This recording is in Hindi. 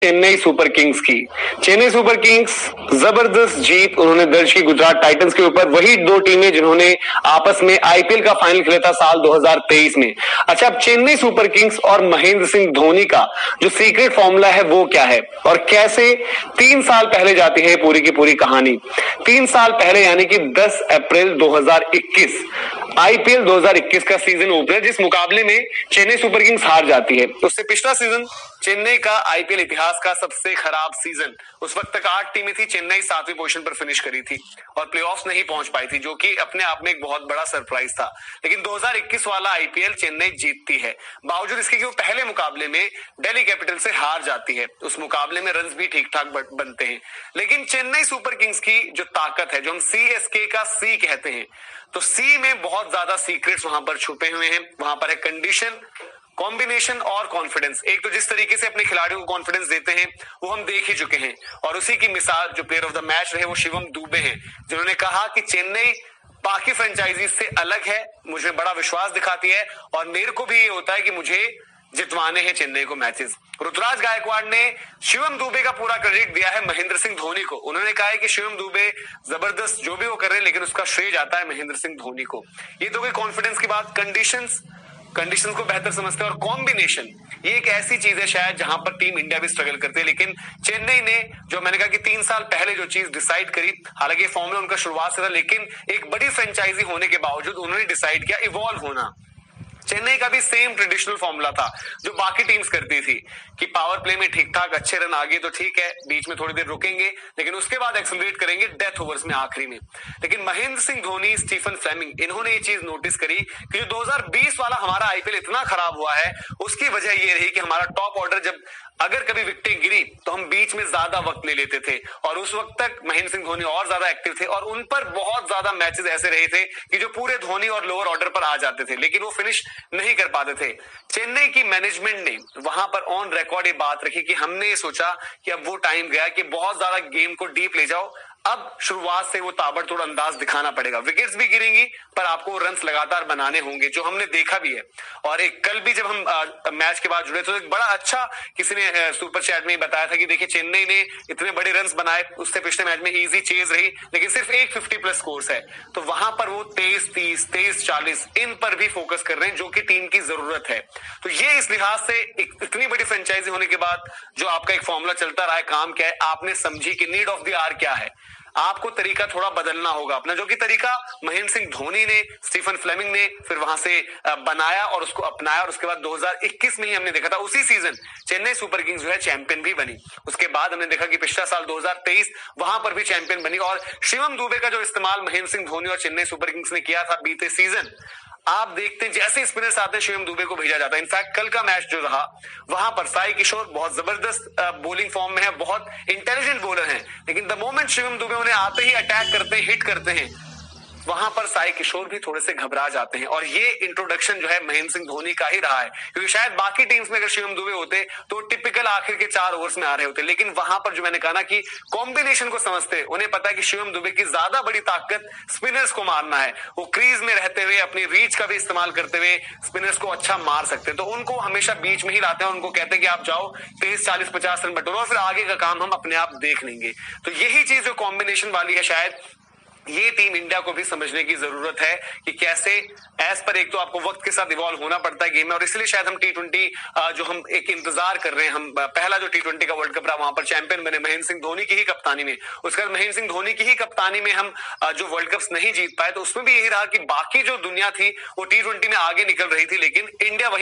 चेन्नई सुपर किंग्स की। चेन्नई सुपर किंग्स जबरदस्त जीत उन्होंने दर्ज की गुजरात टाइटंस के ऊपर। वही दो टीमें जिन्होंने आपस में आईपीएल का फाइनल खेला था साल 2023 में। अच्छा, अब चेन्नई सुपर किंग्स और महेंद्र सिंह धोनी का जो सीक्रेट फॉर्मूला है वो क्या है और कैसे 3 साल पहले जाती है पूरी की पूरी कहानी। 3 साल पहले यानी कि 10 अप्रैल 2021 आईपीएल 2021 का सीजन ओपनर जिस मुकाबले में चेन्नई सुपर किंग्स हार जाती है, उससे पिछला सीजन चेन्नई का आईपीएल इतिहास का सबसे खराब सीजन। उस वक्त तक 8 टीमें थी, चेन्नई 7वीं पोजीशन पर फिनिश करी थी और प्लेऑफ्स नहीं पहुंच पाई थी, जो कि अपने आप में एक बहुत बड़ा सरप्राइज था। लेकिन 2021 वाला आईपीएल चेन्नई जीतती है, बावजूद इसके कि वो पहले मुकाबले में दिल्ली कैपिटल से हार जाती है। उस मुकाबले में रन्स भी ठीक ठाक बनते हैं, लेकिन चेन्नई सुपर किंग्स की जो ताकत है, जो हम सीएसके का सी कहते हैं, तो सी में बहुत ज्यादा सीक्रेट्स वहां पर छुपे हुए हैं। वहां पर है कंडीशन, कॉम्बिनेशन और कॉन्फिडेंस। एक तो जिस तरीके से अपने खिलाड़ियों को कॉन्फिडेंस देते हैं वो हम देख ही चुके हैं, और उसी की मिसाल जो प्लेयर ऑफ द मैच रहे वो शिवम दुबे हैं, जिन्होंने कहा कि चेन्नई बाकी फ्रेंचाइजीज से अलग है, मुझे बड़ा विश्वास दिखाती है और मेरे को भी ये होता है कि मुझे जितवाने हैं चेन्नई को मैचेस। ऋतुराज गायकवाड़ ने शिवम दुबे का पूरा क्रेडिट दिया है महेंद्र सिंह धोनी को। उन्होंने कहा है कि शिवम दुबे जबरदस्त जो भी वो कर रहे हैं, लेकिन उसका श्रेय जाता है महेंद्र सिंह धोनी को। ये तो कोई कॉन्फिडेंस की बात। कंडीशंस को बेहतर समझते हैं और कॉम्बिनेशन, ये एक ऐसी चीज है शायद जहां पर टीम इंडिया भी स्ट्रगल करती है। लेकिन चेन्नई ने, जो मैंने कहा कि 3 साल पहले जो चीज डिसाइड करी, हालांकि फॉर्मूला उनका शुरुआत से था, लेकिन एक बड़ी फ्रेंचाइजी होने के बावजूद उन्होंने डिसाइड किया इवॉल्व होना। चेन्नई का भी सेम ट्रेडिशनल फॉर्मूला था जो बाकी टीम्स करती थी कि पावर प्ले में ठीक ठाक अच्छे रन आगे तो ठीक है, बीच में थोड़ी देर रुकेंगे, लेकिन उसके बाद एक्सेलरेट करेंगे डेथ ओवर्स में आखिरी में। लेकिन महेंद्र सिंह धोनी, स्टीफन फ्लेमिंग, इन्होंने ये चीज नोटिस करी कि जो 2020 वाला हमारा आईपीएल इतना खराब हुआ है, उसकी वजह ये रही कि हमारा टॉप ऑर्डर जब अगर कभी विकेटें गिरी तो हम बीच में ज्यादा वक्त ले लेते थे, और उस वक्त तक महेंद्र सिंह धोनी और ज्यादा एक्टिव थे और उन पर बहुत ज्यादा मैचेस ऐसे रहे थे कि जो पूरे धोनी और लोअर ऑर्डर पर आ जाते थे, लेकिन वो फिनिश नहीं कर पाते थे। चेन्नई की मैनेजमेंट ने वहां पर ऑन रिकॉर्ड ये बात रखी कि हमने ये सोचा कि अब वो टाइम गया कि बहुत ज्यादा गेम को डीप ले जाओ, अब शुरुआत से वो ताबड़तोड़ अंदाज दिखाना पड़ेगा। विकेट्स भी गिरेंगी पर आपको रन्स लगातार बनाने होंगे, जो हमने देखा भी है। और एक कल भी जब हम मैच के बाद जुड़े तो एक बड़ा अच्छा किसी ने सुपर चैट में बताया था कि देखिए चेन्नई ने इतने बड़े रन्स बनाए, उससे पिछले मैच में इजी चेज रही, लेकिन सिर्फ एक 50 प्लस स्कोर्स है, तो वहां पर वो 23-30, 23-40 इन पर भी फोकस कर रहे हैं, जो कि टीम की जरूरत है। तो ये इस लिहाज से इतनी बड़ी फ्रेंचाइजी होने के बाद जो आपका एक फॉर्मूला चलता रहा है, काम क्या है, आपने समझी कि नीड ऑफ द आवर क्या है, आपको तरीका थोड़ा बदलना होगा अपना, जो कि तरीका महेंद्र सिंह धोनी ने, स्टीफन फ्लेमिंग ने फिर वहां से बनाया और उसको अपनाया। और उसके बाद 2021 में ही हमने देखा था, उसी सीजन चेन्नई सुपर किंग्स जो है चैंपियन भी बनी। उसके बाद हमने देखा कि पिछला साल 2023 वहां पर भी चैंपियन बनी। और शिवम दुबे का जो इस्तेमाल महेंद्र सिंह धोनी और चेन्नई सुपर किंग्स ने किया था बीते सीजन, आप देखते हैं जैसे स्पिनर्स आते हैं शिवम दुबे को भेजा जाता है। इनफैक्ट कल का मैच जो रहा वहां पर साई किशोर बहुत जबरदस्त बॉलिंग फॉर्म में है, बहुत इंटेलिजेंट बॉलर हैं, लेकिन द मोमेंट शिवम दुबे उन्हें आते ही अटैक करते हैं, हिट करते हैं, वहां पर साई किशोर भी थोड़े से घबरा जाते हैं। और ये इंट्रोडक्शन जो है महेंद्र सिंह धोनी का ही रहा है, क्योंकि शायद बाकी टीम्स में अगर शिवम दुबे होते तो टिपिकल आखिर के 4 ओवर्स में आ रहे होते, लेकिन वहां पर जो मैंने कहा ना कि कॉम्बिनेशन को समझते, उन्हें पता है कि शिवम दुबे की ज्यादा बड़ी ताकत स्पिनर्स को मारना है। वो क्रीज में रहते हुए अपनी रीच का भी इस्तेमाल करते हुए स्पिनर्स को अच्छा मार सकते हैं, तो उनको हमेशा बीच में ही लाते हैं। उनको कहते हैं कि आप जाओ 23-40-50 रन बटोरो और फिर आगे का काम हम अपने आप देख लेंगे। तो यही चीज जो कॉम्बिनेशन वाली है, शायद ये टीम इंडिया को भी समझने की जरूरत है कि कैसे एज पर, एक तो आपको वक्त के साथ इवॉल्व होना पड़ता है गेम में, और इसलिए शायद हम T20 जो हम एक इंतजार कर रहे हैं, हम पहला जो T20 का वर्ल्ड कप रहा वहां पर चैंपियन बने महेंद्र सिंह धोनी की ही कप्तानी में। उसके बाद महेंद्र सिंह धोनी की ही कप्तानी में हम जो वर्ल्ड कप्स नहीं जीत पाए, तो उसमें भी यही रहा कि बाकी जो दुनिया थी वो T20 में आगे निकल रही थी, लेकिन इंडिया